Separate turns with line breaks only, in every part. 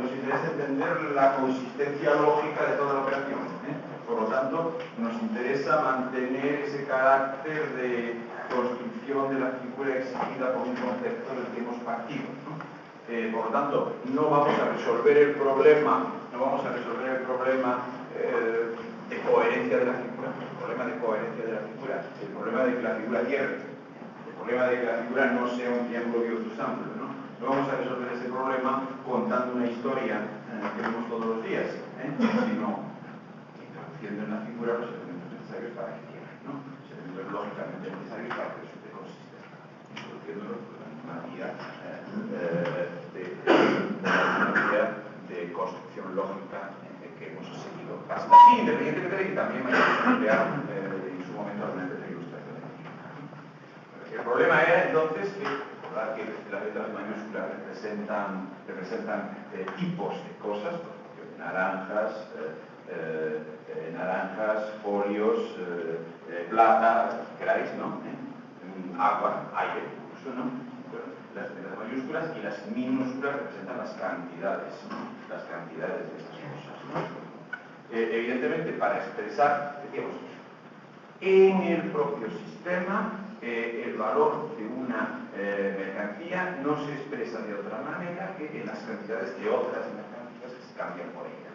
nos interesa entender la consistencia lógica de toda la operación. Por lo tanto, nos interesa mantener ese carácter de construcción de la figura exigida por un concepto del que hemos partido. Por lo tanto, no vamos a resolver el problema, de coherencia de la figura, el problema de coherencia de la figura, el problema de que la figura cierre, el problema de que la figura no sea un triángulo biosusángulo, ¿no? No vamos a resolver ese problema contando una historia que vemos todos los días, sino introduciendo en la figura los elementos necesarios para que cierre, ¿no? Los elementos lógicamente necesarios para que resulte consistente, introduciéndolos por la misma vía de construcción lógica que hemos seguido hasta aquí, independientemente de que también hayamos empleado en su momento realmente la ilustración. El problema era entonces que las letras mayúsculas representan tipos de cosas, naranjas, folios, plata, queráis, ¿no? Agua, aire, incluso, ¿no? Las mayúsculas y las minúsculas representan las cantidades de estas cosas, ¿no? Evidentemente, para expresar, decíamos, en el propio sistema, el valor de una mercancía no se expresa de otra manera que en las cantidades de otras mercancías que se cambian por ella.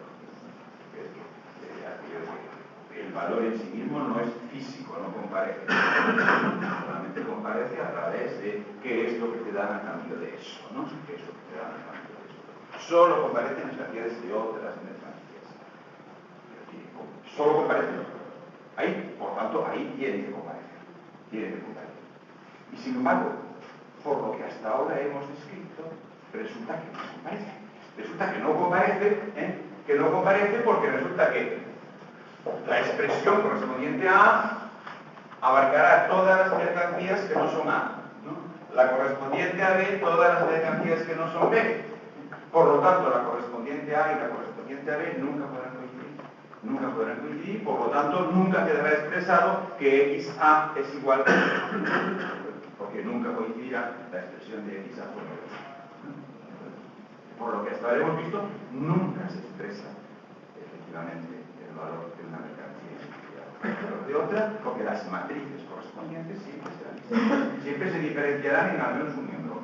El valor en sí mismo no es físico, no comparece. Solamente comparece a través de qué es lo que te dan a cambio de eso, ¿no? ¿Qué es lo que te dan a cambio de eso? Solo comparece en las cantidades de otras mercancías. Solo comparece. Ahí, por tanto, ahí tiene que comparecer. Y sin embargo, por lo que hasta ahora hemos descrito, resulta que no comparece. Resulta que no comparece porque resulta que la expresión correspondiente a A abarcará todas las mercancías que no son A, ¿no? La correspondiente a B, todas las mercancías que no son B. Por lo tanto, la correspondiente a A y la correspondiente a B nunca podrán coincidir, por lo tanto, nunca quedará expresado que XA es igual a X, porque nunca coincidirá la expresión de XA con B. Por lo que hasta ahora hemos visto, nunca se expresa efectivamente el valor de una mercancía y el valor de otra, porque las matrices correspondientes siempre serán distintas. Siempre se diferenciarán en al menos un miembro.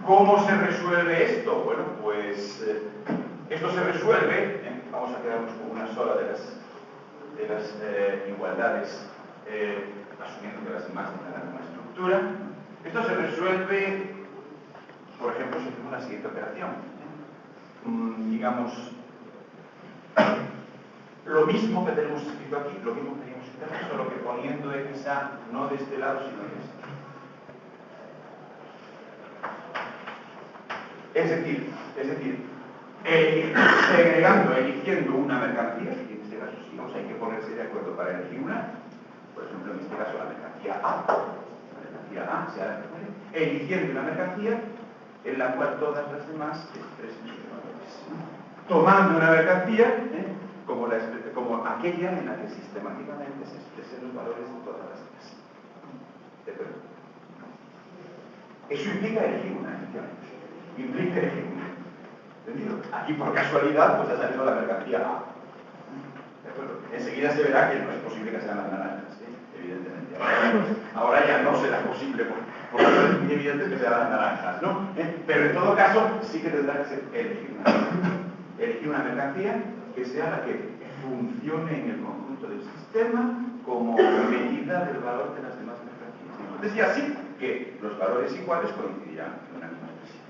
¿Cómo se resuelve esto? Bueno, pues esto se resuelve, vamos a quedarnos con una sola de las igualdades, asumiendo que las demás tendrán una estructura. Esto se resuelve, por ejemplo, si hacemos la siguiente operación. Digamos, lo mismo que tenemos escrito aquí, lo mismo que teníamos escrito aquí, solo que poniendo XA no de este lado, sino de este. Es decir, eligiendo una mercancía, y en este caso sí, hay que ponerse de acuerdo para elegir una, por ejemplo, en este caso la mercancía A, eligiendo una mercancía en la cual todas las demás expresen sus valores. Tomando una mercancía como aquella en la que sistemáticamente se expresen los valores de todas las demás. ¿De acuerdo? Eso implica elegir una, efectivamente. ¿Entendido? Aquí por casualidad pues ha salido la mercancía A. ¿De acuerdo? Enseguida se verá que no es posible que sean las naranjas, evidentemente. Ahora ya no será posible porque es muy evidente que sean las naranjas, ¿no? Pero en todo caso sí que tendrá que ser elegir una mercancía que sea la que funcione en el conjunto del sistema como medida del valor de las demás mercancías. Entonces ya sí que los valores iguales coincidirán en una misma expresión.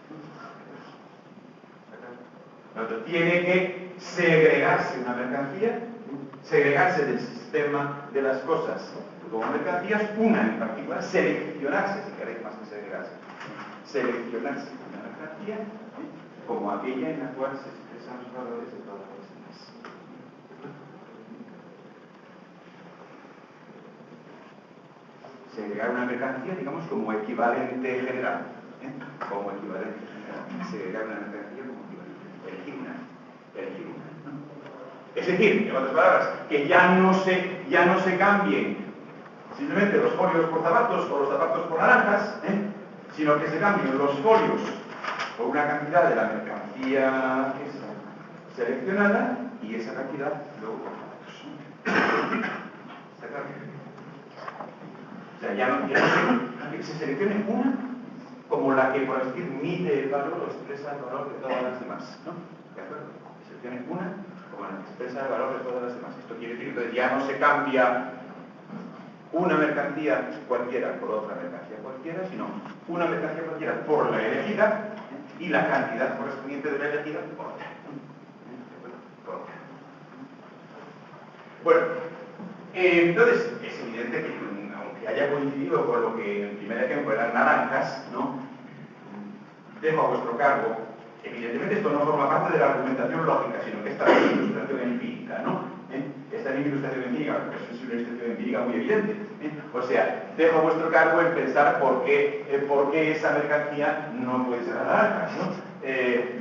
Tiene que segregarse una mercancía, segregarse del sistema de las cosas como mercancías, una en particular, seleccionarse, si queréis más que segregarse, seleccionarse una mercancía como aquella en la cual se expresan los valores de todas las demás. Segregar una mercancía, digamos, como equivalente general. Como equivalente general. Segregar una mercancía como equivalente. Elegir una. Es decir, en otras palabras, que ya no se cambien simplemente los folios por zapatos o los zapatos por naranjas, sino que se cambien los folios por una cantidad de la mercancía seleccionada y esa cantidad luego por zapatos. ¿Está claro? O sea, ya no que se seleccione una como la que, por decir, mide el valor o expresa el valor de todas las demás, ¿no? ¿De acuerdo? Se seleccione una como la que expresa el valor de todas las demás. Esto quiere decir que ya no se cambia una mercancía cualquiera por otra mercancía cualquiera, sino una mercancía cualquiera por la elegida y la cantidad correspondiente de la elegida por otra. Por otra. Bueno, entonces es evidente que aunque haya coincidido con lo que en el primer ejemplo eran naranjas, ¿no? Dejo a vuestro cargo. Evidentemente esto no forma parte de la argumentación lógica, sino que esta es una ilustración empírica, ¿no? Esta es una ilustración empírica, porque es una ilustración empírica muy evidente. O sea, dejo a vuestro cargo en pensar por qué esa mercancía no puede ser la naranja, ¿no?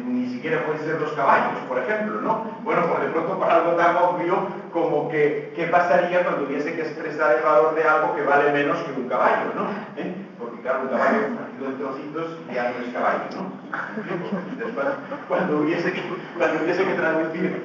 Ni siquiera pueden ser los caballos, por ejemplo, ¿no? Bueno, por de pronto para algo tan obvio como que qué pasaría cuando hubiese que expresar el valor de algo que vale menos que un caballo, ¿no? Porque claro, un caballo partido en trocitos ya no es caballo, ¿no? Después, cuando hubiese que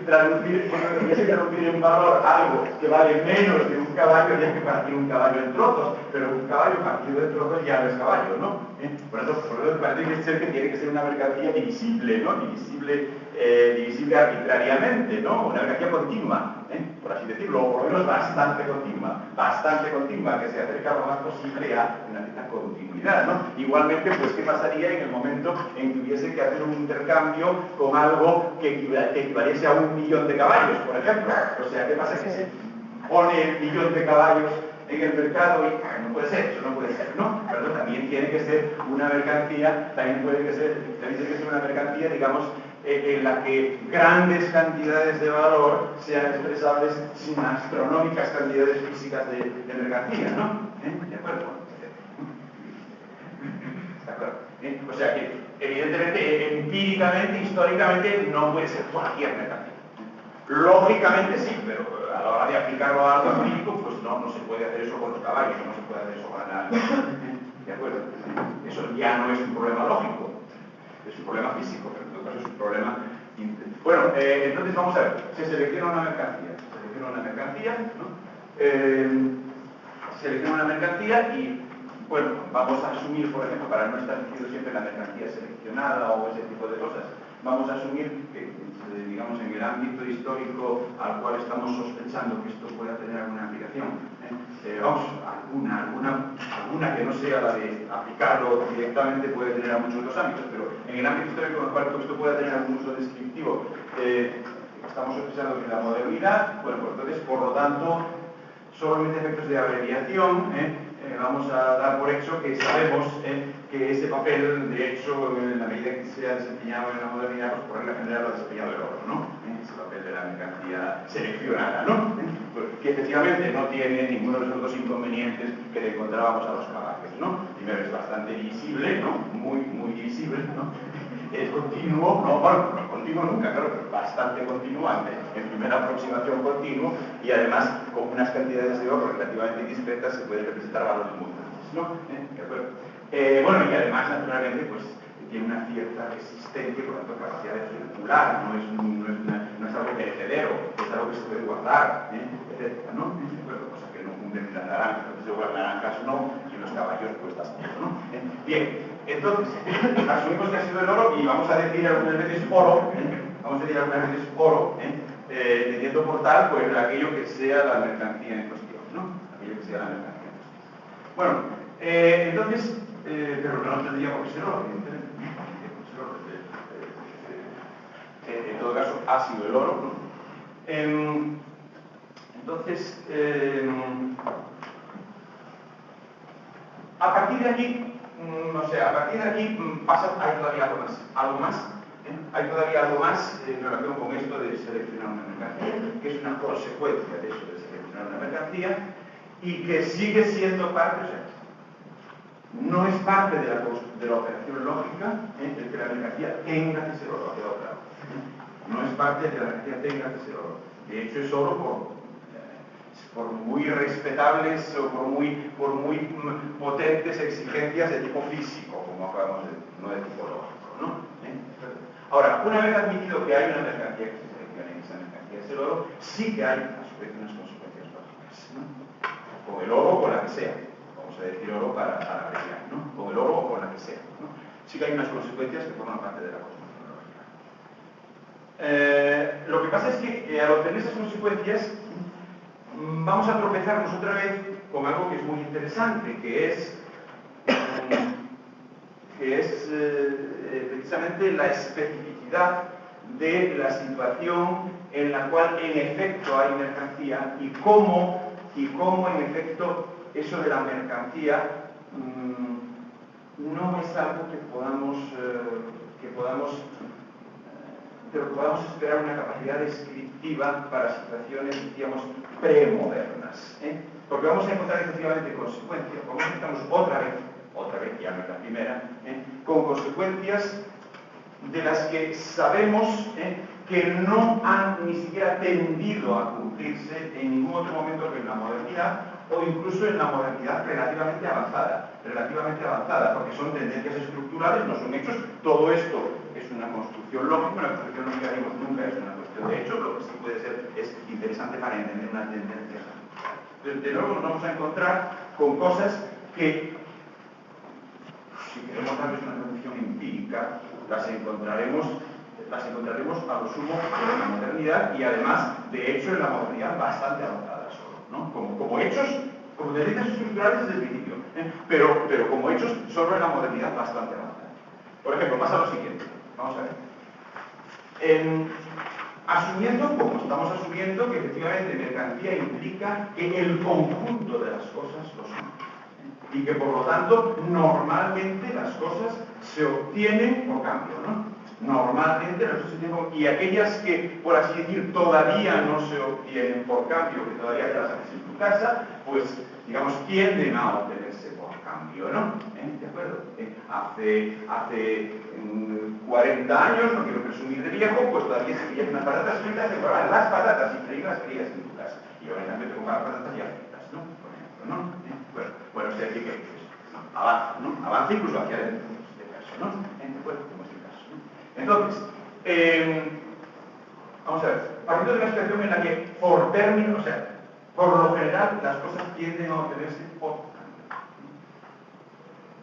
traducir en valor algo que vale menos de un caballo, ya que partir un caballo en trozos, pero un caballo partido en trozos ya no es caballo, ¿no? Por eso parece que tiene que ser una mercancía divisible, ¿no? Divisible arbitrariamente, ¿no? Una mercancía continua, por así decirlo, o por lo menos bastante continua, que se acerca lo más posible a una cierta continuidad, ¿no? Igualmente, pues, ¿qué pasaría en el momento en que hubiese que hacer un intercambio con algo que equivaliese a 1.000.000 de caballos, por ejemplo? O sea, ¿qué pasa? Que se pone 1.000.000 de caballos en el mercado y no puede ser, eso no puede ser, ¿no? Pero también tiene que ser una mercancía, tiene que ser una mercancía, digamos, en la que grandes cantidades de valor sean expresables sin astronómicas cantidades físicas de mercancía, ¿no? ¿De acuerdo? ¿De acuerdo? O sea que, evidentemente, empíricamente, históricamente, no puede ser cualquier mercancía. Lógicamente sí, pero a la hora de aplicarlo a algo empírico, pues no se puede hacer eso con los caballos, no se puede hacer eso con la naranja. ¿De acuerdo? Eso ya no es un problema lógico, es un problema físico, pero en todo caso es un problema... Bueno, entonces vamos a ver, se selecciona una mercancía, ¿no? Selecciona una mercancía y, bueno, vamos a asumir, por ejemplo, para no estar diciendo siempre la mercancía seleccionada o ese tipo de cosas, vamos a asumir que, digamos, en el ámbito histórico al cual estamos sospechando que esto pueda tener alguna aplicación, vamos, alguna que no sea la de aplicarlo directamente puede tener a muchos otros ámbitos, pero en el ámbito histórico en el cual esto pueda tener algún uso descriptivo, estamos sospechando que la modernidad, bueno, pues entonces, por lo tanto, solamente efectos de abreviación, vamos a dar por hecho que sabemos que ese papel, de hecho, en la medida que se ha desempeñado en la modernidad, pues por regla general lo ha desempeñado el oro, ¿no? Ese papel de la mercancía seleccionada, ¿no? Pues, que efectivamente no tiene ninguno de esos dos inconvenientes que le encontrábamos a los caballos, ¿no? Primero es bastante visible, ¿no? Muy visible, ¿no? Es continuo, no continuo nunca, claro, pero bastante continuante, en primera aproximación continuo, y además con unas cantidades de oro relativamente discretas se pueden representar valores muy grandes, ¿no? ¿De acuerdo? Bueno, y además, naturalmente, pues tiene una cierta resistencia, por lo tanto, capacidad de circular, no es algo perecedero, es algo que se puede guardar, etcétera, ¿no? ¿De acuerdo? Cosa que no cumplen las naranjas, entonces las naranjas no, y los caballos pues tampoco, ¿no? Bien. Entonces, asumimos que ha sido el oro y vamos a decir algunas veces oro, teniendo por tal, pues aquello que sea la mercancía en cuestión, ¿no? Aquello que sea la mercancía en cuestión. Bueno, entonces, pero no tendría por qué ser oro, evidentemente. En todo caso, ha sido el oro, ¿no? Entonces, a partir de aquí, hay todavía algo más, hay todavía algo más en relación con esto de seleccionar una mercancía, que es una consecuencia de eso de seleccionar una mercancía, y que sigue siendo parte, o sea, no es parte de la operación lógica el que la mercancía tenga que ser oro, de otra. No es parte de que la mercancía tenga que ser oro. De hecho, es oro muy respetables o por muy potentes exigencias de tipo físico, como acabamos de decir, no de tipo lógico, ¿no? Ahora, una vez admitido que hay una mercancía que se selecciona y esa mercancía es el oro, sí que hay a su vez unas consecuencias lógicas, ¿no? Con el oro o con la que sea, vamos a decir oro para abreviar, ¿no? Con el oro o con la que sea, ¿no? Sí que hay unas consecuencias que forman parte de la cosmovisión lógica. Lo que pasa es que al obtener esas consecuencias vamos a tropezarnos otra vez con algo que es muy interesante, que es precisamente la especificidad de la situación en la cual en efecto hay mercancía y cómo en efecto eso de la mercancía no es algo que podamos esperar una capacidad descriptiva para situaciones, digamos, premodernas, porque vamos a encontrar efectivamente consecuencias, como estamos otra vez, ya no es la primera, con consecuencias de las que sabemos que no han ni siquiera tendido a cumplirse en ningún otro momento que en la modernidad o incluso en la modernidad relativamente avanzada, porque son tendencias estructurales, no son hechos. Todo esto es una construcción lógica, una construcción lógica nunca es una cuestión de hecho, lo que sí puede ser es interesante para entender una tendencia. De nuevo nos vamos a encontrar con cosas que, si queremos darles una traducción empírica, las encontraremos a lo sumo en la modernidad y además, de hecho, en la modernidad bastante avanzada solo, ¿no? Como hechos, como tendencias estructurales desde el principio, pero como hechos solo en la modernidad bastante avanzada. Por ejemplo, pasa lo siguiente, vamos a ver. Como estamos asumiendo que efectivamente mercancía implica que el conjunto de las cosas lo son. Y que por lo tanto normalmente las cosas se obtienen por cambio, ¿no? Normalmente las cosas se obtienen y aquellas que, por así decir, todavía no se obtienen por cambio, que todavía te las haces en tu casa, pues, digamos, tienden a obtenerse por cambio, ¿no? ¿De acuerdo? Hace 40 años, no quiero presumir de viejo, pues todavía se veían unas patatas fritas que probaban las patatas y freírlas frías en tu casa. Y ahora también te compras patatas ya fritas, ¿no? Por ejemplo, ¿no? Bueno, o sea, que avanza, ¿no? Avanza incluso hacia adentro, en este caso, ¿no? Bueno, como es el caso, ¿no? Entonces, vamos a ver, partiendo de una situación en la que, por término, o sea, por lo general, las cosas tienden a obtenerse por cambio.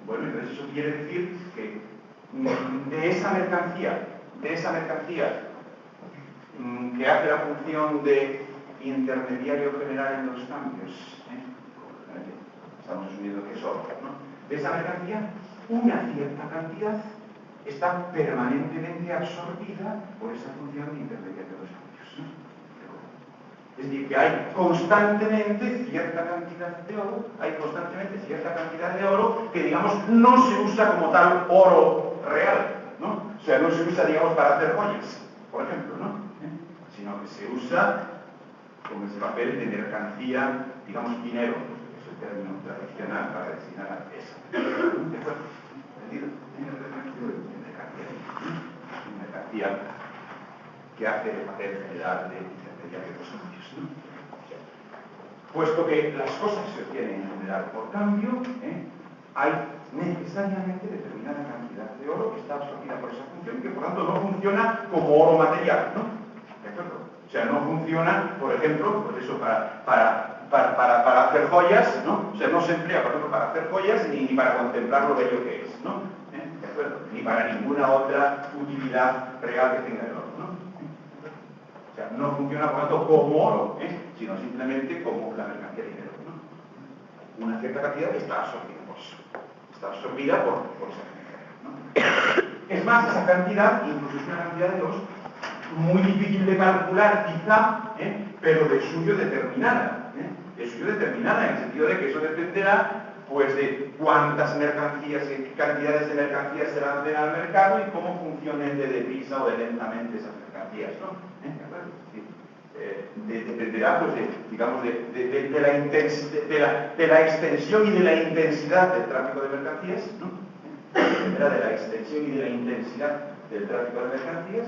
Bueno, entonces eso quiere decir que de esa mercancía que hace la función de intermediario general en los cambios, estamos asumiendo que es oro, ¿no? De esa mercancía, una cierta cantidad está permanentemente absorbida por esa función de intermediario de los cambios, ¿no? Es decir, que hay constantemente cierta cantidad de oro, que, digamos, no se usa como tal oro real, ¿no? O sea, no se usa, digamos, para hacer joyas, por ejemplo, ¿no? Sino que se usa como ese papel de mercancía, digamos, dinero, que es el término tradicional para designar a esa. ¿Entendido? Mercancía que hace el papel general de intermediario de los cambios, ¿no? Puesto que las cosas se obtienen en general por cambio, hay necesariamente determinada cantidad de oro que está absorbida por esa función y que por tanto no funciona como oro material, ¿no? ¿De acuerdo? O sea, no funciona, por ejemplo, pues eso, para hacer joyas, ¿no? O sea, no se emplea, por ejemplo, para hacer joyas ni para contemplar lo bello que es, ¿no? ¿De acuerdo? Ni para ninguna otra utilidad real que tenga el oro, ¿no? O sea, no funciona, por tanto, como oro, sino simplemente como la mercancía de dinero, ¿no? Una cierta cantidad que está absorbida por eso. Está absorbida por esa cantidad, ¿no? Es más, esa cantidad, incluso es una cantidad de oro muy difícil de calcular, quizá, pero de suyo determinada. De suyo determinada, en el sentido de que eso dependerá, pues, de cuántas mercancías, qué cantidades de mercancías se lancen al mercado y cómo funcionen de deprisa o de lentamente esas mercancías, ¿no? ¿De acuerdo? Dependerá, pues, digamos, de la extensión y de la intensidad del tráfico de mercancías, ¿no? Dependerá de la extensión y de la intensidad del tráfico de mercancías,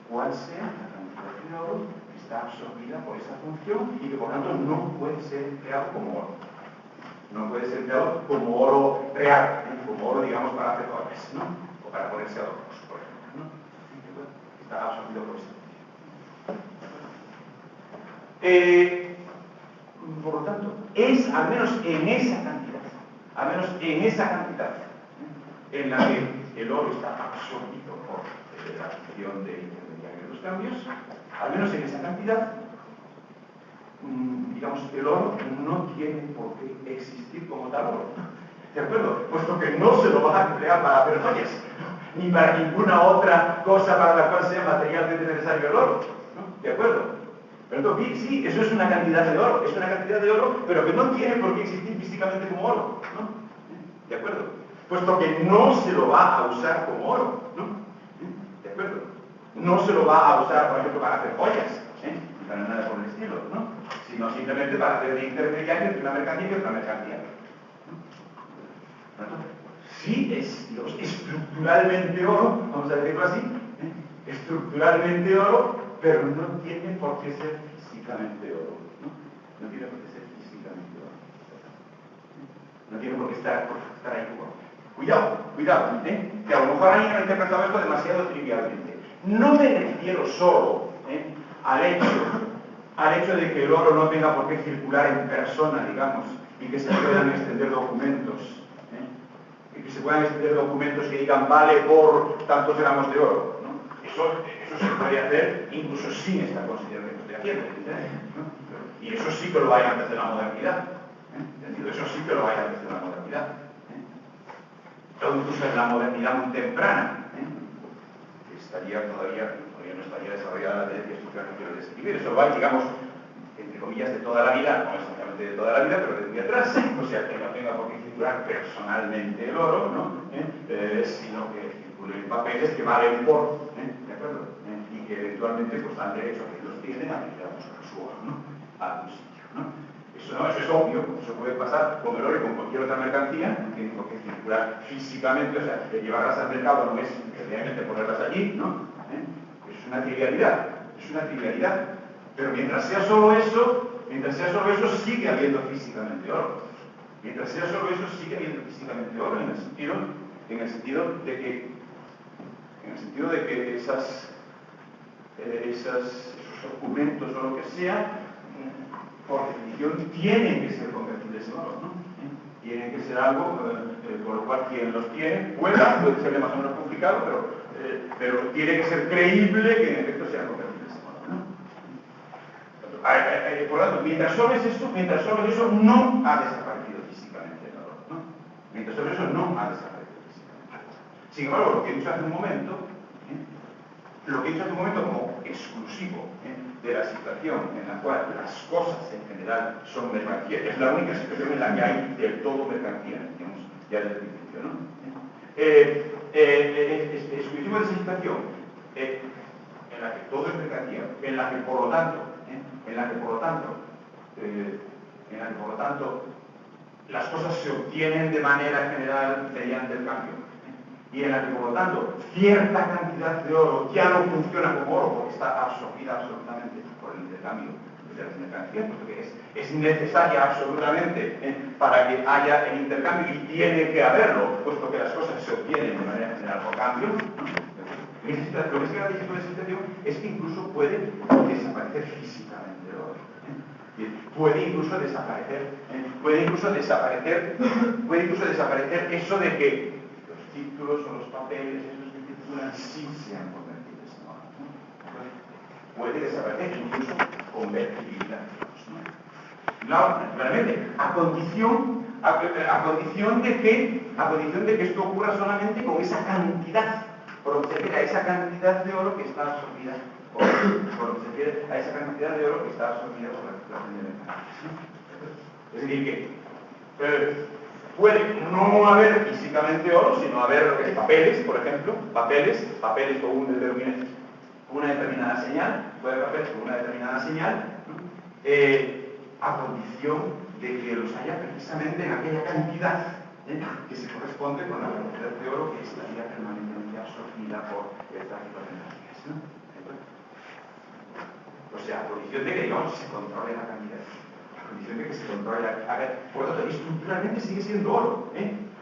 cuál sea la cantidad de oro que está absorbida por esa función y que por tanto no puede ser empleado como oro. No puede ser empleado como oro real, como oro, digamos, para hacer joyas, ¿no? O para ponerse adornos, por ejemplo, ¿no? Está absorbido por esa función. Por lo tanto, es al menos en esa cantidad, en la que el oro está absorbido por la acción de intermediario de los cambios, al menos en esa cantidad, digamos, el oro no tiene por qué existir como tal oro. ¿De acuerdo? Puesto que no se lo va a emplear para hacer joyas, ni para ninguna otra cosa para la cual sea materialmente necesario el oro. ¿No? ¿De acuerdo? Pero sí, eso es una cantidad de oro, pero que no tiene por qué existir físicamente como oro, ¿no? ¿De acuerdo? Puesto que no se lo va a usar como oro, ¿no? ¿De acuerdo? No se lo va a usar, por ejemplo, para hacer joyas, ni para nada por el estilo, ¿no? Sino simplemente para hacer de intermediario entre una mercancía y otra mercancía. ¿No? Sí es, digamos, estructuralmente oro, vamos a decirlo así, estructuralmente oro, pero no tiene por qué ser físicamente oro, ¿no? No tiene por qué ser físicamente oro. No tiene por qué estar ahí como. Cuidado, que a lo mejor alguien ha interpretado esto demasiado trivialmente. No me refiero solo al hecho de que el oro no tenga por qué circular en persona, digamos, y que se puedan extender documentos, y que se puedan extender documentos que digan vale por tantos gramos de oro, ¿no? Eso se puede hacer incluso sin esta consideración que estoy haciendo, ¿no? Y eso sí que lo hay antes de la modernidad, eso sí que lo hay antes de la modernidad, o incluso en la modernidad muy temprana, que todavía no estaría desarrollada la teoría estructural que quiero describir. Eso lo hay, digamos, entre comillas, de toda la vida, no exactamente de toda la vida, pero de muy atrás, o sea, que no tenga por qué circular personalmente el oro, ¿no? Sino que circulen papeles que valen por, ¿de acuerdo? Y que eventualmente pues dan derecho a que los tienen a que buscar su oro, ¿no? A algún sitio, ¿no? Eso es obvio, eso puede pasar con el oro y con cualquier otra mercancía, no tiene por qué circular físicamente, o sea, que llevarlas al mercado no es realmente ponerlas allí, ¿no? Eso es una trivialidad, pero mientras sea solo eso, sigue habiendo físicamente oro. Mientras sea solo eso, sigue habiendo físicamente oro, en el sentido de que esos documentos o lo que sea, por definición, tienen que ser convertibles en oro, ¿no? Tienen que ser algo por lo cual quien los tiene puede ser más o menos complicado, pero tiene que ser creíble que en efecto sean convertibles en oro, ¿no? Por lo tanto, mientras solo es eso, no ha desaparecido físicamente el oro, ¿no? Mientras solo eso no ha desaparecido físicamente. Sin embargo, lo que he dicho hace un momento, como exclusivo de la situación en la cual las cosas en general son mercancía, es la única situación en la que hay del todo mercancía, digamos, ya desde el principio, ¿no? Exclusivo de esa situación en la que todo es mercancía, en la que por lo tanto las cosas se obtienen de manera general mediante el cambio, y en la que, por lo tanto, cierta cantidad de oro ya no funciona como oro porque está absorbida absolutamente por el intercambio de las mercancías, porque es necesaria absolutamente para que haya el intercambio y tiene que haberlo, puesto que las cosas se obtienen de manera general por cambio, ¿no? Lo que se caracteriza con esa situación es que incluso puede desaparecer físicamente el oro. Puede incluso desaparecer eso de que los títulos o los papeles, esos que titulan, sí sean convertibles en oro, ¿no? Puede desaparecer incluso convertibilidad, ¿no? Claro, naturalmente, a condición de que esto ocurra solamente con esa cantidad, por lo que se refiere a esa cantidad de oro que está absorbida por la circulación de mercancías, ¿no? Es decir, que puede no haber físicamente oro, sino haber papeles, por ejemplo, papeles con una determinada señal, puede haber papeles con una determinada señal, ¿no? A condición de que los haya precisamente en aquella cantidad que se corresponde con la cantidad de oro que estaría permanentemente absorbida por el tráfico de mercancías, ¿no? O sea, a condición de que, digamos, se controle la cantidad. A condición de que se controle la cantidad. Por lo tanto, estructuralmente sigue siendo oro,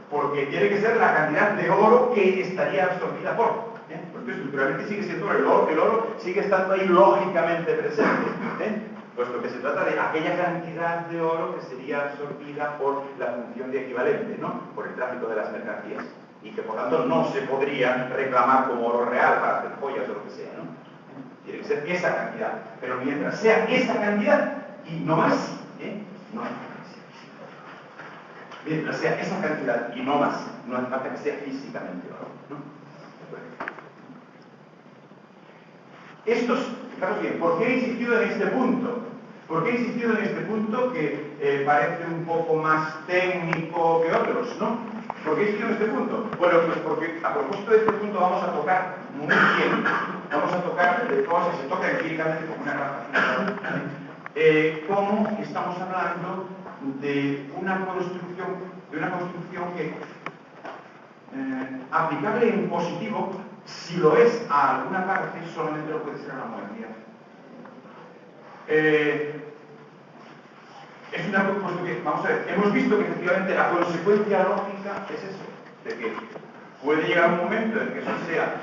porque tiene que ser la cantidad de oro que estaría absorbida por. Porque estructuralmente sigue siendo oro. El oro sigue estando ahí lógicamente presente. Puesto que se trata de aquella cantidad de oro que sería absorbida por la función de equivalente, ¿no? Por el tráfico de las mercancías. Y que por tanto no se podría reclamar como oro real para hacer joyas o lo que sea, ¿no? Tiene que ser esa cantidad. Pero mientras sea esa cantidad y no más, no hace falta que sea física. Mientras sea esa cantidad y no más, no hace falta que sea físicamente oro, ¿no? Fijaros bien, ¿por qué he insistido en este punto? ¿Por qué he insistido en este punto que parece un poco más técnico que otros, ¿no? ¿Por qué he insistido en este punto? Bueno, pues porque a propósito de este punto vamos a tocar muy bien, vamos a tocar de cosas que se toca empíricamente como una gran facilidad, cómo estamos hablando de una construcción que aplicable en positivo, si lo es a alguna parte, solamente lo puede ser a la modernidad. Es una propuesta que, vamos a ver, hemos visto que efectivamente la consecuencia lógica es eso, de que puede llegar un momento en que eso sea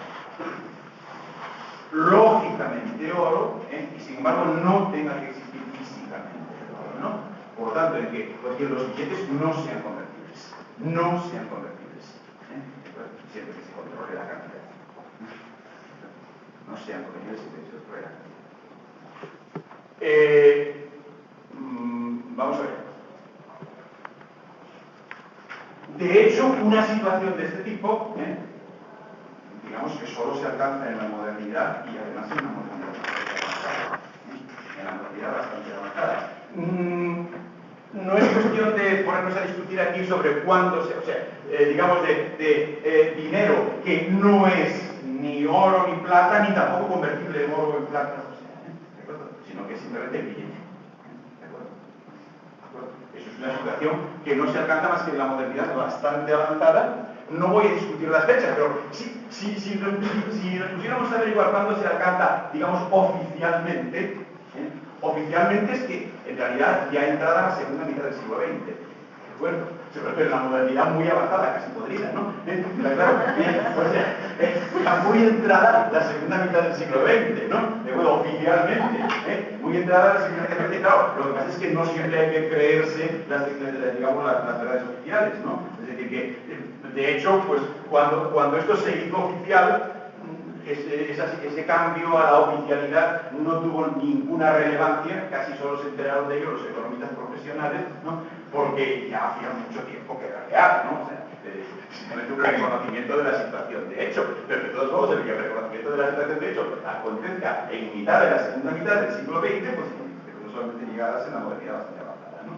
lógicamente oro, y sin embargo no tenga que existir físicamente oro, ¿no? Por lo tanto, en que los billetes no sean convertibles, siempre que se controle la cantidad. No sean convertibles siempre que se controle la cantidad. Vamos a ver. De hecho, una situación de este tipo, digamos que solo se alcanza en la modernidad y además en una modernidad bastante avanzada. No es cuestión de ponernos a discutir aquí sobre cuándo digamos de dinero que no es ni oro ni plata, ni tampoco convertible en oro o en plata, ¿de acuerdo? Sino que es simplemente el billete. ¿De acuerdo? Eso es una situación que no se alcanza más que en la modernidad bastante avanzada. No voy a discutir las fechas, pero si nos pusiéramos a averiguar cuándo se alcanza, digamos, oficialmente, oficialmente es que en realidad ya entrada la segunda mitad del siglo XX. ¿De acuerdo? Pero en la modernidad muy avanzada, casi podrida, ¿no? Claro, o sea, está muy entrada la segunda mitad del siglo XX, ¿no? De acuerdo, oficialmente, muy entrada la segunda mitad del siglo XX. Claro, lo que pasa es que no siempre hay que creerse digamos, las verdades oficiales, ¿no? Es decir, que de hecho, pues cuando esto se hizo oficial, ese cambio a la oficialidad no tuvo ninguna relevancia, casi solo se enteraron de ello los economistas profesionales, ¿no? Porque ya hacía mucho tiempo que era real, ¿no? O sea, simplemente un reconocimiento de la situación de hecho, pero de todos modos el reconocimiento de la situación de hecho acontezca en mitad de la segunda mitad del siglo XX, pues no solamente llegadas en la modernidad bastante avanzada, ¿no?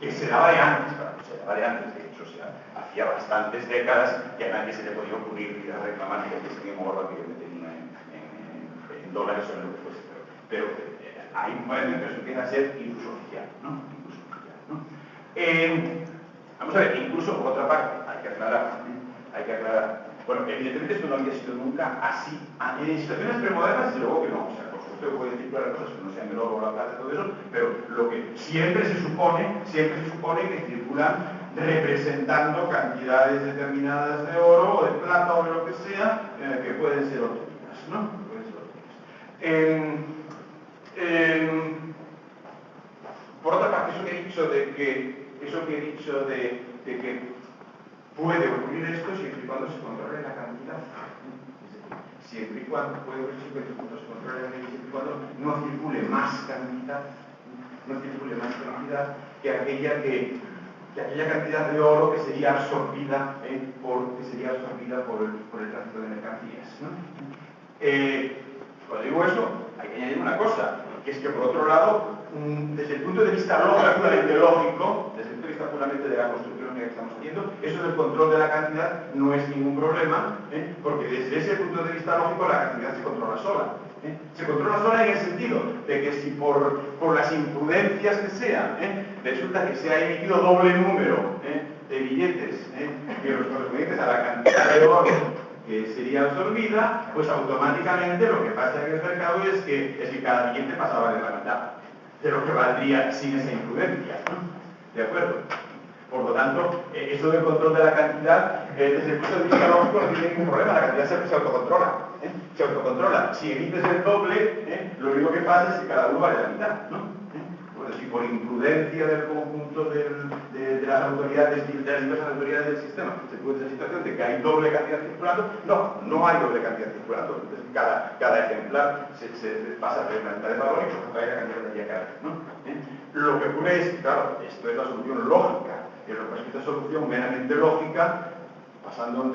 Que se daba de antes, claro, se daba de antes, de hecho, o sea, hacía bastantes décadas que a nadie se le podía ocurrir ir a reclamar que en oro que en dólares o en lo que fuese, pero hay momentos en que eso empieza a ser incluso oficial, ¿no? Vamos a ver, incluso por otra parte, hay que aclarar, bueno, evidentemente esto no había sido nunca así, en situaciones premodernas desde luego que no, o sea, por supuesto que puede decir para cosas que no sean el oro o la plata y todo eso, pero lo que siempre se supone que circulan representando cantidades determinadas de oro o de plata o de lo que sea, que pueden ser obtenidas, ¿no? Por otra parte, eso que he dicho de que puede ocurrir esto siempre y cuando se controle la cantidad. Siempre y cuando puede ocurrir siempre y cuando se controle la cantidad, siempre y cuando no circule más cantidad, que aquella cantidad de oro que sería absorbida por el tráfico de mercancías, ¿no? Cuando digo eso, hay que añadir una cosa, que es que por otro lado, desde el punto de vista puramente lógico, desde el punto de vista puramente de la construcción que estamos haciendo, eso del control de la cantidad no es ningún problema, porque desde ese punto de vista lógico la cantidad se controla sola. Se controla sola en el sentido de que si por las imprudencias que sean, resulta que se ha emitido doble número de billetes que los correspondientes a la cantidad de oro
sería absorbida, pues automáticamente lo que pasa en el mercado es que cada billete pasa a valer la mitad de lo que valdría sin esa imprudencia, ¿no? ¿De acuerdo? Por lo tanto, esto del control de la cantidad, desde el punto de vista lógico, no tiene ningún problema, la cantidad se autocontrola. Se autocontrola. Si emites el doble, lo único que pasa es que cada uno vale la mitad, ¿no? Pues si por imprudencia del conjunto de las autoridades, de las diversas autoridades del sistema, se produce la situación de que hay doble cantidad circulando, no hay doble cantidad circulando. Entonces, cada ejemplar se pasa a la mitad de valor y por la cantidad de cada vez, ¿no? Lo que ocurre es que, claro, esto es la solución lógica. Y lo que es esta solución meramente lógica, pasando a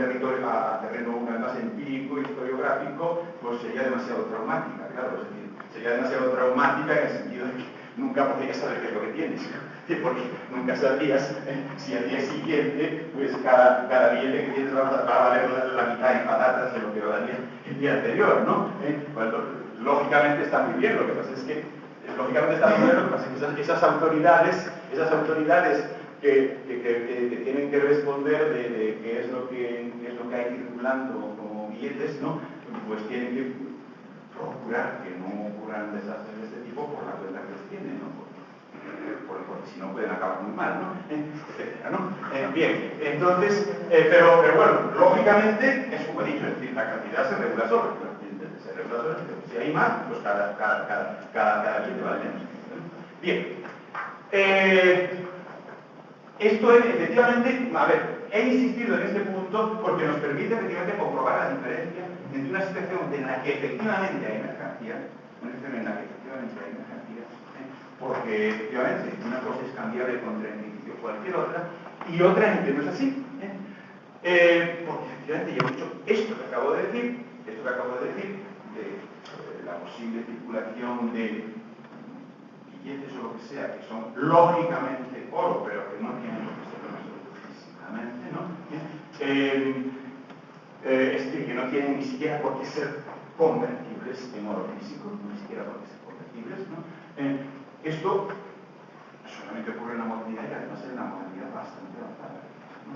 terreno una vez más empírico, historiográfico, pues sería demasiado traumática, claro, es decir, sería demasiado traumática en el sentido de que nunca podrías saber qué es lo que tienes, ¿no? Porque nunca sabrías si al día siguiente, pues cada billete que tienes va a valer la mitad en patatas de lo que valía el día anterior, ¿no? Cuando, lógicamente está muy bien, lo que pasa es que esas autoridades que tienen que responder de qué es lo que hay circulando como billetes, ¿no? Pues tienen que procurar que no ocurran desastres de este tipo por la cuenta que los tienen, ¿no? Porque si no pueden acabar muy mal, ¿no? Etcétera, ¿no? Bien, entonces, pero bueno, lógicamente, es como he dicho, es decir, la cantidad se regula sola, ¿no? Se regula sola, si hay más, pues cada billete vale menos. Bien. Esto es, efectivamente, a ver, he insistido en este punto porque nos permite efectivamente comprobar la diferencia entre una situación en la que efectivamente hay mercancía, porque efectivamente una cosa es cambiable contra el edificio cualquier otra, y otra en que no es así. Porque efectivamente yo he dicho esto que acabo de decir, de la posible circulación de billetes o lo que sea, que son lógicamente oro, pero que no tienen por qué ser nosotros físicamente, ¿no? Es decir, que no tienen ni siquiera por qué ser convertibles en oro físico, ni siquiera por qué ser convertibles, ¿no? Esto solamente ocurre en la modernidad y además en una modernidad bastante avanzada, ¿no?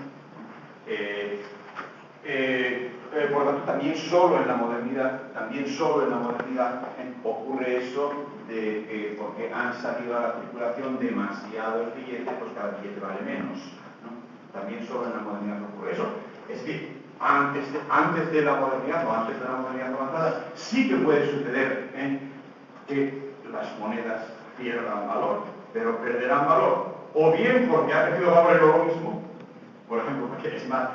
Por lo tanto, también solo en la modernidad ocurre eso de que porque han salido a la circulación demasiados billetes, pues cada billete vale menos, ¿no? También solo en la modernidad ocurre eso. Es decir, antes de la modernidad o antes de la modernidad avanzada, sí que puede suceder que las monedas pierdan valor, pero perderán valor o bien porque ha perdido valor el oro mismo, por ejemplo,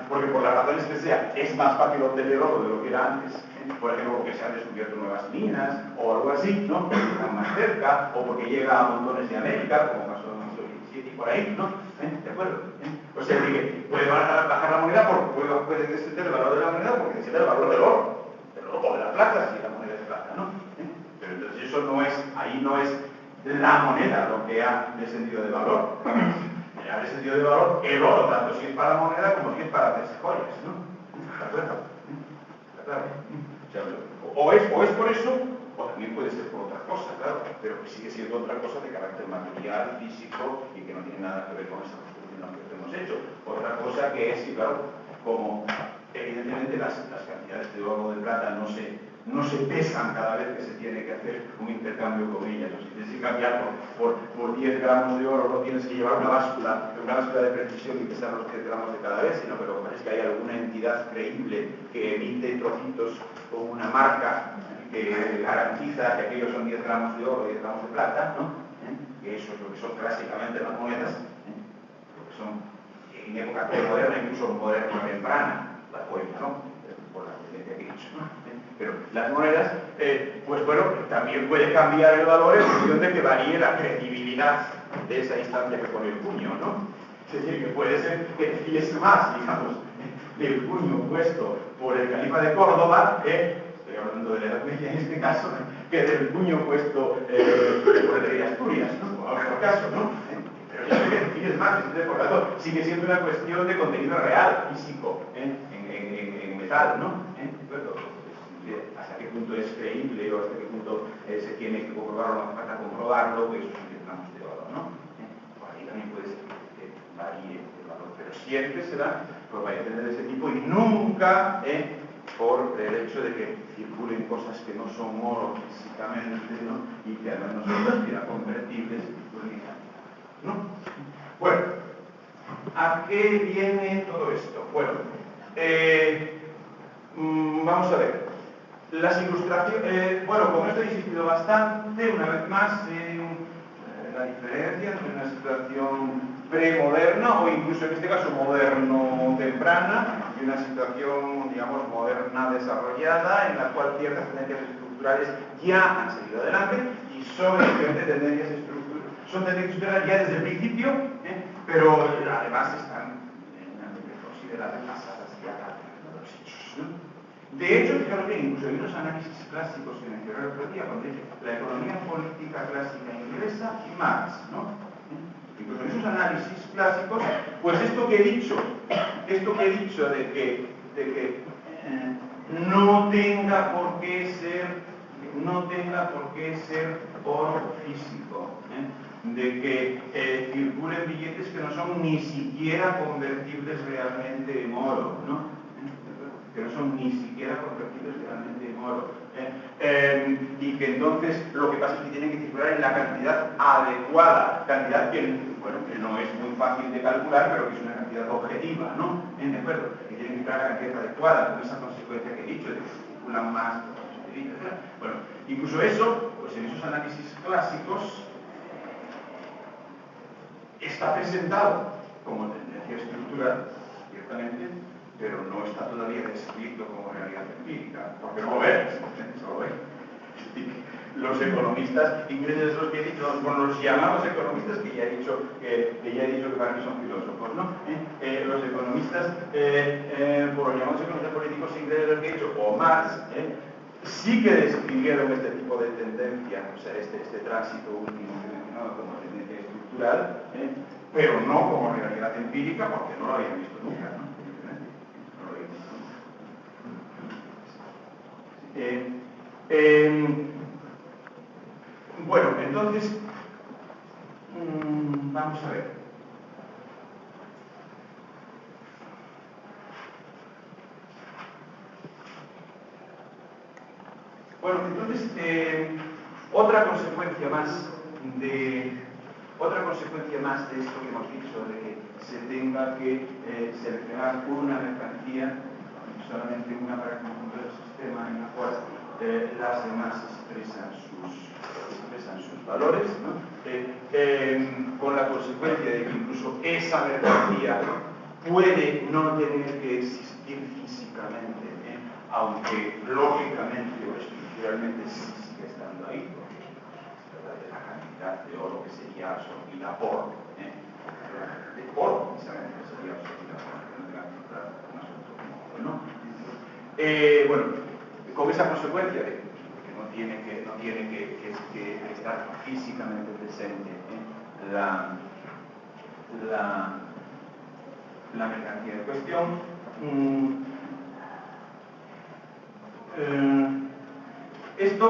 porque por las razones que sea, es más fácil obtener oro de lo que era antes, por ejemplo, porque se han descubierto nuevas minas o algo así, ¿no? Porque están más cerca, o porque llega a montones de América, como pasó en el siglo XVII y por ahí, ¿no? ¿De acuerdo? O sea, que puede bajar la moneda, puede descender el valor de la moneda porque desciende el valor del oro o de la plata, si la moneda es plata, ¿no? Pero entonces eso ahí no es la moneda lo que ha descendido de valor. Ha descendido de valor el oro, tanto si es para la moneda como si es para hacerse joyas, ¿no? ¿De acuerdo? Claro. O es por eso, o también puede ser por otra cosa, claro, pero que sigue siendo otra cosa de carácter material, físico, y que no tiene nada que ver con esa construcción que hemos hecho. Otra cosa que es, y claro, como evidentemente las cantidades de oro o de plata no se pesan cada vez que se tiene que hacer un intercambio con ellas. O si tienes que cambiar por 10 gramos de oro, no tienes que llevar una báscula de precisión y pesar los 10 gramos de cada vez, sino que lo que pasa es que hay alguna entidad creíble que emite trocitos con una marca que garantiza que aquellos son 10 gramos de oro, 10 gramos de plata, ¿no? Que eso es lo que son clásicamente las monedas, lo que son en época moderna, incluso moderna temprana, la cuenta, ¿no? Por la tendencia que he dicho, ¿no? Pero las monedas, pues bueno, también puede cambiar el valor en función de que varíe la credibilidad de esa instancia que pone el puño, ¿no? Es decir, que puede ser que te fíes más, digamos, del puño puesto por el califa de Córdoba, estoy hablando de la Edad Media en este caso, que del puño puesto por el rey de Asturias, ¿no? O en otro caso, ¿no? Pero ya sé que te fíes más, por lo tanto, sigue siendo una cuestión de contenido real, físico, en metal, ¿no? Hasta qué punto es creíble o hasta qué punto se tiene que comprobarlo, no hace falta comprobarlo, que eso es un gramos de oro, ¿no? Por ahí también puede ser que varíe el valor, pero siempre será por variaciones de ese tipo y nunca por el hecho de que circulen cosas que no son oro físicamente, ¿no? Y que además no son siquiera convertibles, ¿no? Bueno, ¿a qué viene todo esto? Bueno, vamos a ver. Las ilustraciones, bueno, con esto he insistido bastante, una vez más, en la diferencia entre una situación premoderna o incluso en este caso moderno-temprana y una situación, digamos, moderna desarrollada en la cual ciertas tendencias estructurales ya han salido adelante y son tendencias estructurales ya desde el principio, pero además están consideradas pasadas ya a los hechos, ¿no? De hecho, fijaros bien, incluso hay unos análisis clásicos que mencioné el otro día, cuando dije la economía política clásica inglesa y Marx, ¿no? Incluso en esos análisis clásicos, pues esto que he dicho de que no tenga por qué ser oro físico, de que circulen billetes que no son ni siquiera convertibles realmente en oro, ¿no? Que no son ni siquiera convertibles realmente en oro. Y que entonces lo que pasa es que tienen que circular en la cantidad adecuada, cantidad que, bueno, que no es muy fácil de calcular, pero que es una cantidad objetiva, ¿no? ¿De acuerdo? Que tienen que circular la cantidad adecuada, con esa consecuencia que he dicho, de que circulan más, etc. Bueno, incluso eso, pues en esos análisis clásicos, está presentado como tendencia estructural, ciertamente, pero no está todavía descrito como realidad empírica, porque no lo ven, no lo ven. Los economistas ingleses, los que he dicho, bueno, los llamados economistas, que ya he dicho que para mí son filósofos, ¿no? Los economistas, por los llamados economistas políticos ingleses, los que he dicho, o Marx, sí que describieron este tipo de tendencia, o sea, este tránsito último que he mencionado como tendencia estructural, pero no como realidad empírica, porque no lo habían visto nunca, ¿no? Bueno, entonces, vamos a ver. Bueno, entonces, otra consecuencia más de esto que hemos dicho, de que se tenga que seleccionar una mercancía, solamente una para el conjunto del sistema en la cual las demás expresan sus valores, ¿no? Con la consecuencia de que incluso esa mercancía puede no tener que existir físicamente, aunque lógicamente o estructuralmente sí sigue estando ahí, porque se trata de la cantidad de oro que sería absorbida por precisamente que sería absorbida por la cantidad más o menos, ¿no? Bueno, con esa consecuencia de que no tiene que estar físicamente presente la mercancía en cuestión, esto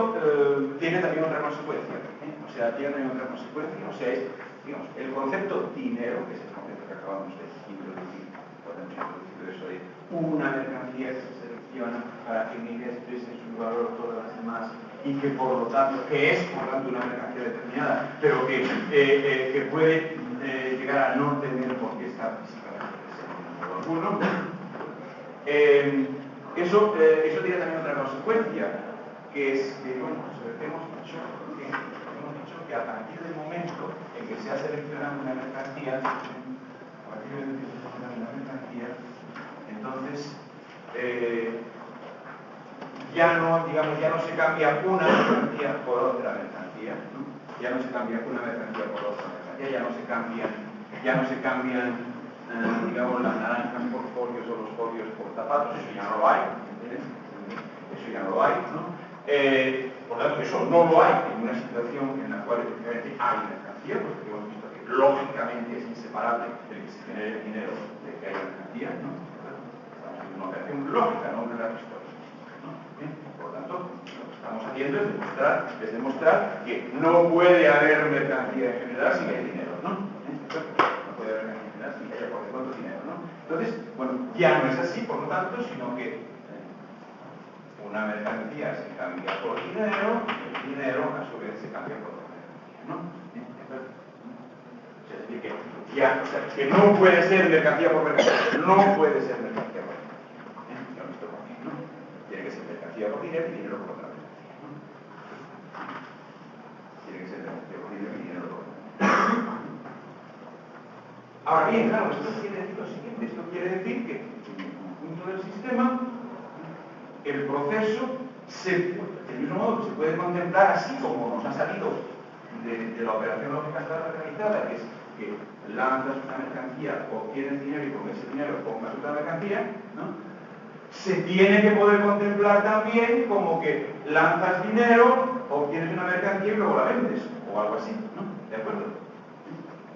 tiene también otra consecuencia, es, digamos, el concepto dinero, que es el concepto que acabamos de introducir, podemos introducir eso de una mercancía que se selecciona para que en ella expresen su valor todas las demás y que por lo tanto, es una mercancía determinada, pero que puede llegar a no tener por qué estar físicamente presente en modo alguno. Eso tiene también otra consecuencia, que es que, bueno, hemos dicho que a partir del momento en que se ha seleccionado una mercancía, entonces ya no se cambia una mercancía por otra mercancía, ¿no? Ya no se cambia una mercancía por otra mercancía, ya no se cambian digamos, las naranjas por folios o los folios por zapatos, eso ya no lo hay, ¿entiendes? Eso ya no lo hay, ¿no? Por tanto, eso no lo hay en una situación en la cual efectivamente hay mercancía, porque hemos visto que lógicamente es inseparable el que se genere dinero de que haya mercancía, ¿no? Estamos haciendo una operación lógica, no un relato histórico, ¿no? Por tanto, lo que estamos haciendo es demostrar que no puede haber mercancía en general sin que haya dinero, ¿no? No puede haber mercancía en general sin que haya por de cuánto dinero, ¿no? Entonces, bueno, ya no es así, por lo tanto, sino que una mercancía se cambia por dinero, y el dinero a su vez se cambia por otra mercancía, ¿no? Es decir, que no puede ser mercancía por mercancía, no puede ser mercancía por mercancía. ¿No he visto por qué? ¿No? Tiene que ser mercancía por dinero y dinero por otra mercancía, ¿no? Tiene que ser mercancía por dinero y dinero por otra mercancía. Ahora bien, claro, esto quiere decir lo siguiente, esto quiere decir que en el conjunto del sistema el proceso del mismo modo que se puede contemplar así como nos ha salido de la operación lógica realizada, que es que lanzas una mercancía, obtienes dinero y con ese dinero compras otra mercancía, ¿no? Se tiene que poder contemplar también como que lanzas dinero, obtienes una mercancía y luego la vendes, o algo así, ¿no? ¿De acuerdo?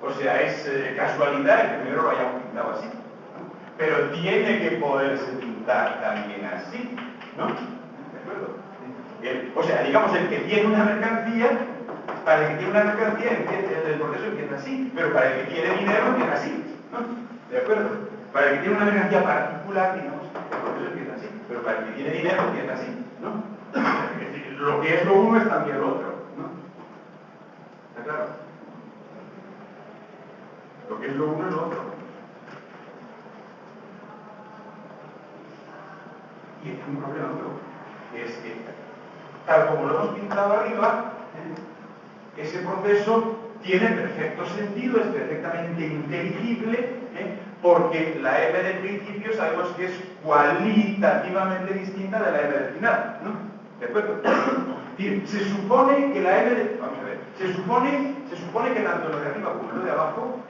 O sea, es casualidad que primero lo hayamos pintado así, ¿no? Pero tiene que poderse pintar también así, ¿no? ¿De acuerdo? O sea, digamos, el que tiene una mercancía, para el que tiene una mercancía, el proceso empieza así, pero para el que tiene dinero empieza así, ¿no? ¿De acuerdo? Para el que tiene una mercancía particular, digamos, el proceso empieza así, pero para el que tiene dinero empieza así, ¿no? Es decir, lo que es lo uno es también lo otro, ¿no? ¿Está claro? Lo que es lo uno es lo otro. Y es un problema nuevo, que es que, tal como lo hemos pintado arriba, ese proceso tiene perfecto sentido, es perfectamente inteligible, porque la M del principio sabemos que es cualitativamente distinta de la M del final, ¿no? ¿De acuerdo? Se supone que la M de... Vamos a ver. Se supone que tanto lo de arriba como lo de abajo,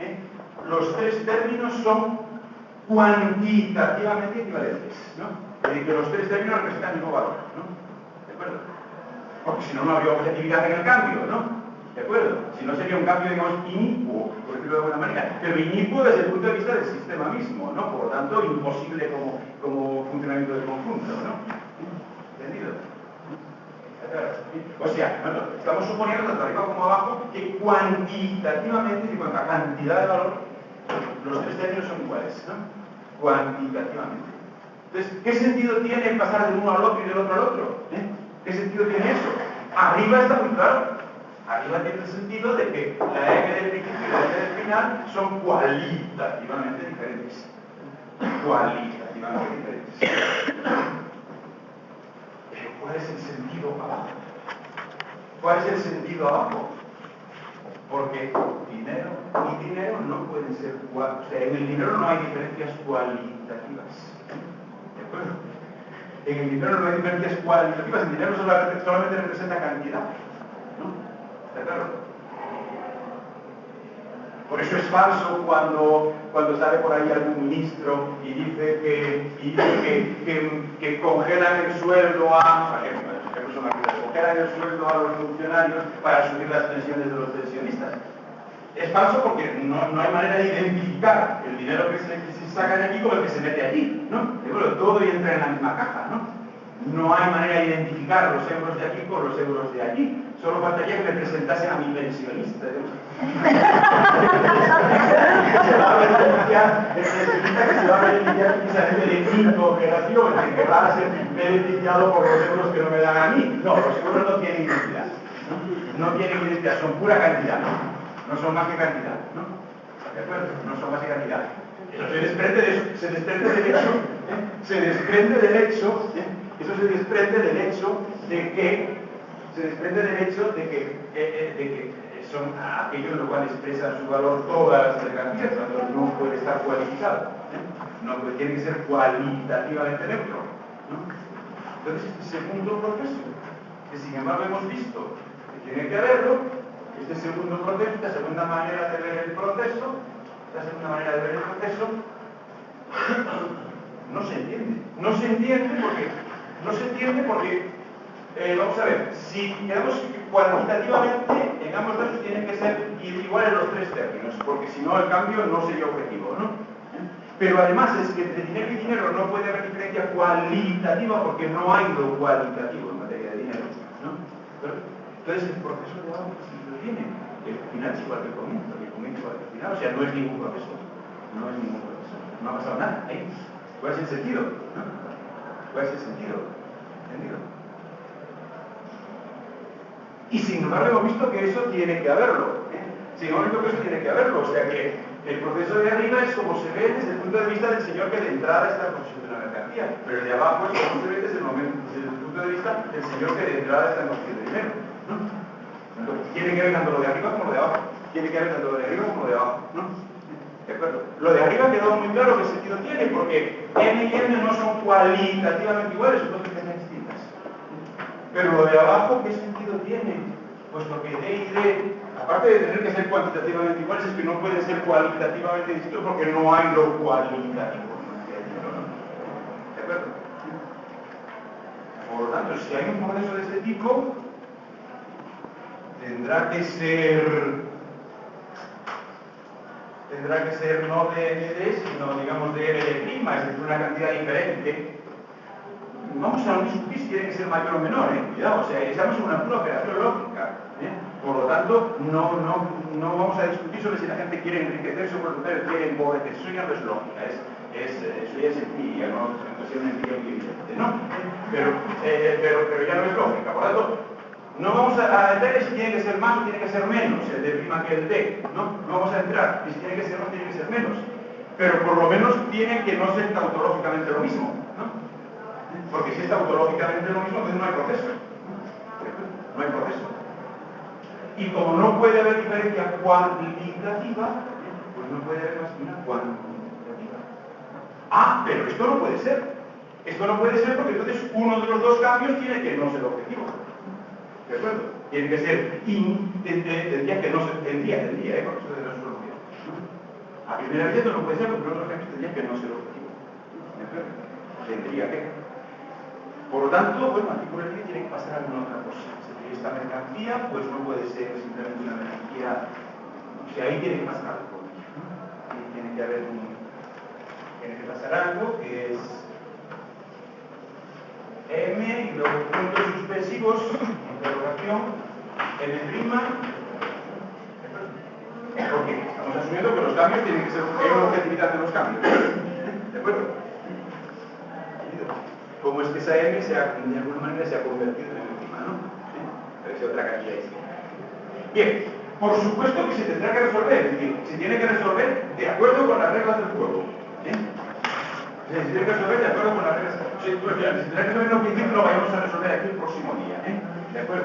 los tres términos son cuantitativamente equivalentes, ¿no? Es decir, que los tres términos representan el mismo valor, ¿no? ¿De acuerdo? Porque si no, no habría objetividad en el cambio, ¿no? ¿De acuerdo? Si no sería un cambio, digamos, inicuo, por decirlo de alguna manera, pero inicuo desde el punto de vista del sistema mismo, ¿no? Por lo tanto, imposible como funcionamiento del conjunto, ¿no? ¿Entendido? O sea, estamos suponiendo tanto arriba como abajo que cuantitativamente, en cuanto a cantidad de valor, los tres términos son iguales, ¿no? Cuantitativamente. Entonces, ¿qué sentido tiene pasar del uno al otro y del otro al otro? ¿Qué sentido tiene eso? Arriba está muy claro. Arriba tiene el sentido de que la M del principio y la M del final son cualitativamente diferentes. Cualitativamente diferentes. Pero ¿cuál es el sentido abajo? ¿Cuál es el sentido abajo? Porque dinero y dinero no pueden ser iguales. O sea, en el dinero no hay diferencias cualitativas. ¿De acuerdo? En el dinero no hay diferencias cualitativas. El dinero solamente representa cantidad. ¿No? ¿Está claro? Por eso es falso cuando sale por ahí algún ministro y dice que congelan el sueldo congelan el sueldo a los funcionarios para subir las pensiones de los pensionistas. Es falso porque no hay manera de identificar el dinero que se saca de aquí con el que se mete allí, ¿no? Bueno, todo entra en la misma caja, ¿no? No hay manera de identificar los euros de aquí con los euros de allí. Solo faltaría que me presentasen a mi pensionista. Que se va a beneficiar precisamente de mi cooperación, que va a ser beneficiado por los euros que no me dan a mí. No, los euros no tienen identidad. No tienen identidad, son pura cantidad, ¿no? No son más que cantidad, ¿no? ¿De acuerdo? No son más que cantidad. Eso se desprende de eso, se desprende del hecho, eso se desprende del hecho de que son aquellos en los cuales expresan su valor todas las mercancías, cuando no puede estar cualificado, no tiene que ser cualitativamente neutro, ¿no? Entonces, este segundo proceso, que sin embargo hemos visto que tiene que haberlo, este segundo proceso, esta segunda manera de ver el proceso, no se entiende. No se entiende porque vamos a ver, si quedamos cuantitativamente en ambos casos tienen que ser iguales los tres términos, porque si no el cambio no sería objetivo, ¿no? Pero además es que entre dinero y dinero no puede haber diferencia cualitativa porque no hay lo cualitativo en materia de dinero, ¿no? Entonces el proceso de algo sí lo tiene. El final es igual que el comienzo igual que el final, o sea, no es ningún proceso. No ha pasado nada ahí. ¿Cuál es el sentido? ¿No? ¿Cuál es el sentido?
¿Entendido? Y sin embargo hemos visto que eso tiene que haberlo. Sin embargo, hemos visto que eso tiene que haberlo. O sea que el proceso de arriba es como se ve desde el punto de vista del señor que de entrada está en posesión de la mercancía. Pero el de abajo es como se ve desde el punto de vista del señor que de entrada está en posesión de dinero. ¿No? Tiene que ver tanto lo de arriba como lo de abajo. Tiene que ver tanto lo de arriba como lo de abajo. ¿No? ¿De acuerdo? Lo de arriba ha quedado muy claro qué sentido tiene, porque M y N no son cualitativamente iguales, son dos diferencias distintas. Pero lo de abajo, ¿qué sentido tiene? Puesto que D y D, aparte de tener que ser cuantitativamente iguales, es que no pueden ser cualitativamente distintos porque no hay lo cualitativo. ¿De acuerdo? Por lo tanto, si hay un proceso de este tipo, tendrá que ser no de ND, sino digamos de ND', es decir, una cantidad diferente. Vamos a discutir si tiene que ser mayor o menor, cuidado, o sea, estamos en una pura operación lógica. Por lo tanto, no vamos a discutir sobre si la gente quiere enriquecerse o quiere empobrecerse. Eso ya no es lógica, eso ya es empiria, no es una empiria muy evidente, ¿no? Pero ya no es lógica. Por lo tanto, no vamos a entrar si tiene que ser más o tiene que ser menos, el de prima que el D, ¿no? No vamos a entrar si tiene que ser más o tiene que ser menos. Pero por lo menos tiene que no ser tautológicamente lo mismo, ¿no? Porque si es tautológicamente lo mismo, entonces no hay proceso. No hay proceso. Y como no puede haber diferencia cuantitativa, pues no puede haber más que una cuantitativa. Ah, pero esto no puede ser. Esto no puede ser porque entonces uno de los dos cambios tiene que no ser objetivo. ¿De acuerdo? Tiene que ser, tendría que no ser, tendría, porque eso de la solución. A primera vista no puede ser porque los otros cambios tendría que no ser objetivo. ¿De acuerdo? Tendría que. Por lo tanto, bueno, aquí por el día tiene que pasar alguna otra cosa. Esta mercancía, pues no puede ser simplemente una mercancía. O sea, ahí tiene que pasar algo. Ahí tiene que haber tiene que pasar algo que es M y luego puntos suspensivos, interrogación, M'. ¿Por qué? Estamos asumiendo que los cambios tienen que ser una objetividad de los cambios. ¿De acuerdo? ¿Cómo es que esa M de alguna manera se ha convertido en M', ¿no? Parece otra cantidad distinta. Bien, por supuesto que se tendrá que resolver, es decir, se tiene que resolver de acuerdo con las reglas del juego. Se tiene que resolver de acuerdo con las reglas. Se tendrá que resolver en principio lo vayamos a resolver aquí el próximo día. ¿De acuerdo?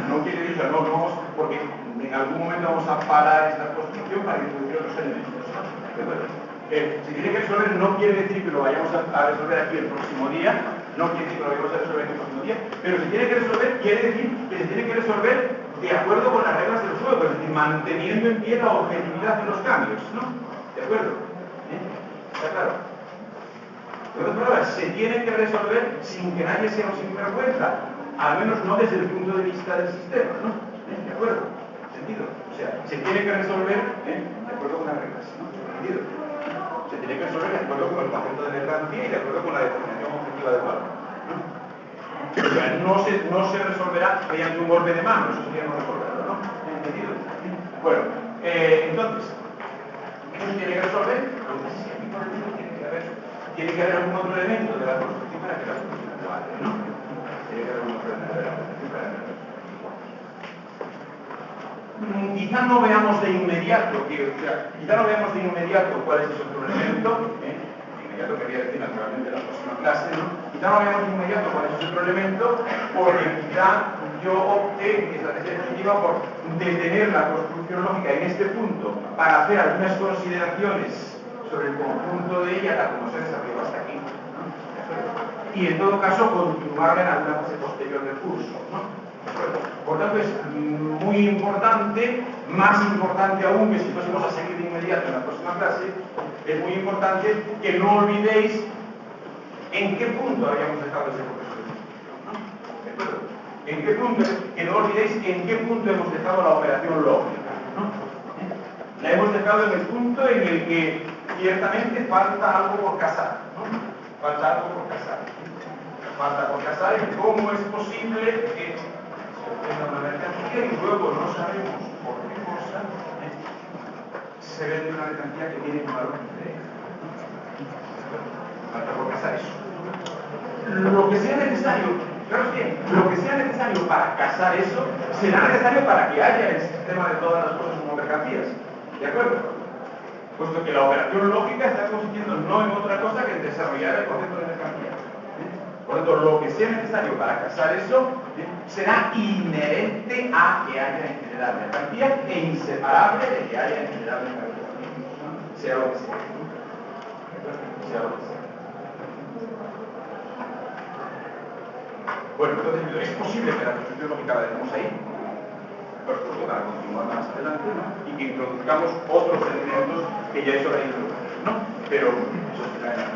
No quiere decir, no vamos, porque en algún momento vamos a parar esta construcción para introducir otros elementos. ¿De acuerdo? Se tiene que resolver, no quiere decir que lo vayamos a resolver aquí el próximo día, no quiere decir que lo vayamos a resolver aquí el próximo día, pero se tiene que resolver, quiere decir que se tiene que resolver de acuerdo con las reglas del juego, es decir, manteniendo en pie la objetividad de los cambios, ¿no? ¿De acuerdo? ¿Está claro? De otras palabras, se tiene que resolver sin que nadie sea un sinvergüenza, al menos no desde el punto de vista del sistema, ¿no? ¿De acuerdo? ¿Entendido? O sea, se tiene que resolver de acuerdo con las reglas, ¿no? ¿Entendido? Se tiene que resolver de acuerdo con el concepto de mercancía y de acuerdo con la determinación objetiva del valor, ¿no? O sea, no se resolverá mediante un golpe de mano, eso sería no resolverlo, ¿no? ¿Entendido? Bueno, entonces, ¿qué se tiene que resolver? Entonces, si aquí por el medio tiene que haber algún otro elemento de la construcción para que la solución cuadre, ¿no? Tiene que haber algún otro elemento de la construcción para que la solución cuadre. Quizá no veamos de inmediato, cuál es ese otro elemento, de inmediato quería decir naturalmente la próxima clase, ¿no? Quizá no veamos de inmediato cuál es ese otro elemento, porque quizá yo opté en mi estrategia definitiva por detener la construcción lógica en este punto para hacer algunas consideraciones sobre el conjunto de ella, tal como se desarrolló hasta aquí, ¿no? Y en todo caso continuarla en alguna fase posterior del curso, ¿no? Por tanto es muy importante, más importante aún que si fuésemos a seguir de inmediato en la próxima clase, es muy importante que no olvidéis en qué punto habíamos dejado ese proceso de construcción, ¿no? ¿De acuerdo? ¿En qué punto? Que no olvidéis en qué punto hemos dejado la operación lógica, ¿no? La hemos dejado en el punto en el que ciertamente falta algo por casar, ¿no? Falta algo por casar. Falta por casar en cómo es posible que se obtenga una mercancía y luego no sabemos por qué cosa se vende una mercancía que tiene un valor diferente. Falta por casar eso. Lo que sea necesario, claro. bien, lo que sea necesario para casar eso, será necesario para que haya el sistema de todas las cosas como mercancías. ¿De acuerdo? Puesto que la operación lógica está consistiendo no en otra cosa que en desarrollar el concepto de mercancía. Por lo tanto, lo que sea necesario para casar eso será inherente a que haya en general mercancía e inseparable de que haya en general mercancía. Sea lo que sea. Sea lo que sea. Bueno, entonces, es posible que la construcción lógica la dejemos ahí, pero para continuar más adelante, ¿no? Y que introduzcamos otros elementos que ya es hora de introducir, ¿no? Pero eso será en